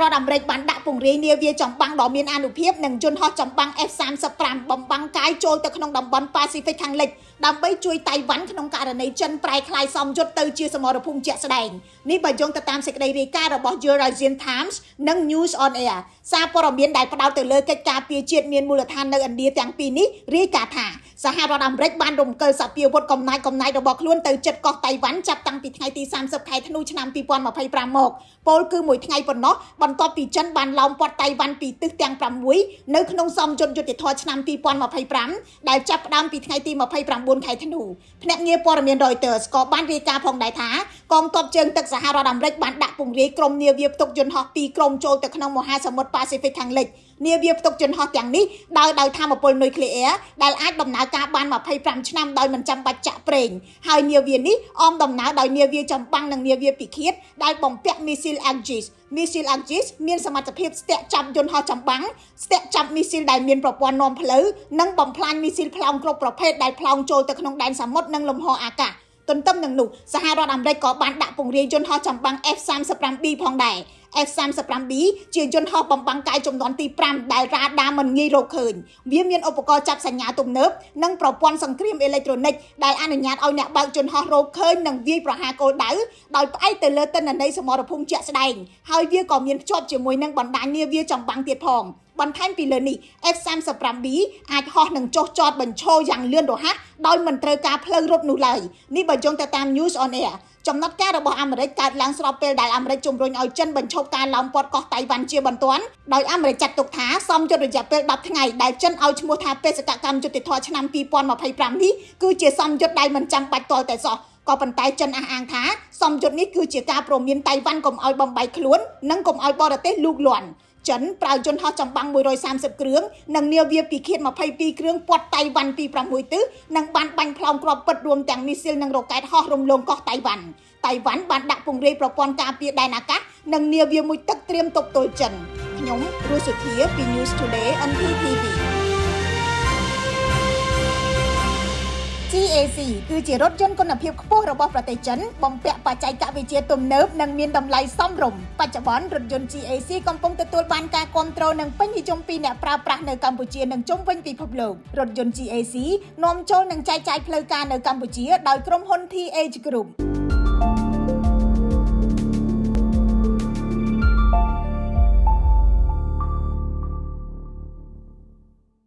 រដ្ឋអាមេរិកបានដាក់ពង្រាយនាវាចម្បាំងដ៏មានអានុភាពនិងយន្តហោះចម្បាំង F-35 បំបាំងកាយចូលទៅក្នុងតំបន់ប៉ាស៊ីហ្វិកខាងលិចដើម្បីជួយតៃវ៉ាន់ក្នុងករណីចិនប្រែក្លាយសមយុទ្ធទៅជាសមរភូមិជាក់ស្ដែងនេះបើយោងទៅតាមសេចក្តីរាយការណ៍របស់ Eurasian Times និង News on Air សារព័ត៌មានដែលផ្ដោតទៅលើកិច្ចការពារជាតិមានមូលដ្ឋាននៅឥណ្ឌាទាំងពីរនេះរាយការណ៍ថាសហរដ្ឋអាមេរិកបានរំកិលសពាវុធកំណាយរបស់ខ្លួនទៅជិតកោះតៃវ៉ាន់ចាប់តាំងពីថ្ងៃទី30ខែធ្នូឆ្នាំ2025មកពលគឺមួយថ្ងៃប៉ុណ្ណោះបន្ទាប់ពីចិនបានឡោមព័ទ្ធតៃវ៉ាន់ពីទិសទាំង6នៅក្នុងសមយុទ្ធយុទ្ធធរឆ្នាំ2025ដែលចាប់ផ្ដើមពីថ្ងៃទី29ខែធ្នូភ្នាក់ងារព័ត៌មាន Reuters ក៏បានរាយការណ៍ផងដែរថាកងទ័ពជើងទឹកសហរដ្ឋអាមេរិកបានដាក់ពង្រាយក្រុមនាវាផ្ទុកយន្តហោះ2ក្រុមចូលទៅក្នុងមហាសមុទ្រប៉ាស៊ីហ្វិកខាងលិចនាវាផ្ទុកយន្តហោះទាំងនេះដោយថាមពលនុយក្លេអ៊ែរដែលអាចដំណើរការបាន25ឆ្នាំដោយមិនចាំបាច់ចាក់ប្រេងហើយនាវានេះអមដំណើរដោយនាវាចម្បាំងនិងនាវាពិឃាតដែលបំពាក់មីស៊ីល Aegis មានសមត្ថភាពស្ទាក់ចាប់យន្តហោះចម្បាំងស្ទាក់ចាប់មីស៊ីលដែលមានប្រព័ន្ធនាំផ្លូវនិងបំផ្លាញមីស៊ីលផ្លោងគ្រប់ប្រភេទដែលផ្លោងចូលទៅក្នុងដែនសមុទ្រនិងលំហអាកាសទន្ទឹមនឹងនោះសហរដ្ឋអាមេរិកក៏បានដាក់ពង្រាយយន្តហោះចម្បាំង F-35B ផងដែរ F-35B ជាយន្តហោះបំបាំងកាយចំនួនទី5ដែលរ៉ាដាមិនងាយរកឃើញវាមានឧបករណ៍ចាប់សញ្ញាទំនើបនិងប្រព័ន្ធសង្គ្រាមអេឡិចត្រូនិកដែលអនុញ្ញាតឲ្យអ្នកបើកយន្តហោះរកឃើញនិងវាយប្រហារគោលដៅដោយផ្អែកទៅលើទិន្នន័យសមរភូមិជាក់ស្ដែងហើយវាក៏មានភ្ជាប់ជាមួយនឹងបណ្ដាញនាវាចម្បាំងទៀតផងបន្ថែមពីលើនេះ F-35B អាចហោះនិងចុះចតបញ្ឈរយ៉ាងលឿនរហ័សដោយមិនត្រូវការផ្លូវរត់នោះឡើយនេះបើយោងទៅតាម News on Air ចំណាត់ការរបស់អាមេរិកកើតឡើងស្របពេលដែលអាមេរិកជំរុញឲ្យចិនបញ្ឈប់ការឡោមព័ទ្ធកោះតៃវ៉ាន់ជាបន្ទាន់ដោយអាមេរិកចាត់ទុកថាសមយុទ្ធរយៈពេល10ថ្ងៃដែលចិនឲ្យឈ្មោះថាបេសកកម្មយុទ្ធធរឆ្នាំ2025នេះគឺជាសមយុទ្ធដែលមិនចាំបាច់ទាល់តែសោះក៏ប៉ុន្តែចិនអះអាងថាសមយុទ្ធនេះគឺជាការព្រមានតៃវ៉ាន់កុំឲ្យបំបីខ្លួននិងកុំឲ្យបរទេសលូកលាន់ចិនប្រើយន្តហោះចម្បាំង130គ្រឿងនិងនាវាពិឃាត22គ្រឿងព័ទ្ធតៃវ៉ាន់ពី6ទិសនិងបានបាញ់ផ្លោងគ្រាប់ពិតរួមទាំងមីស៊ីលនិងរ៉ុកែតហោះរំលងកោះតៃវ៉ាន់បានដាក់ពង្រាយប្រព័ន្ធការពារដែនអាកាសនិងនាវាមួយទឹកត្រៀមទប់ទល់ចិនខ្ញុំរស់សុធាពី News Today NPTV GAC គឺជារថយន្តគុណភាពខ្ពស់របស់ប្រទេសចិនបំពាក់បច្ចេកវិទ្យាទំនើបនិងមានតម្លៃសមរម្យបច្ចុប្បន្នរថយន្ត GAC កំពុងទទួលបានការគាំទ្រនិងពេញនិយមពីអ្នកប្រើប្រាស់នៅកម្ពុជានិងជុំវិញពិភពលោករថយន្ត GAC នាំចូលនិងចែកចាយផ្លូវការនៅកម្ពុជាដោយក្រុមហ៊ុន TH Group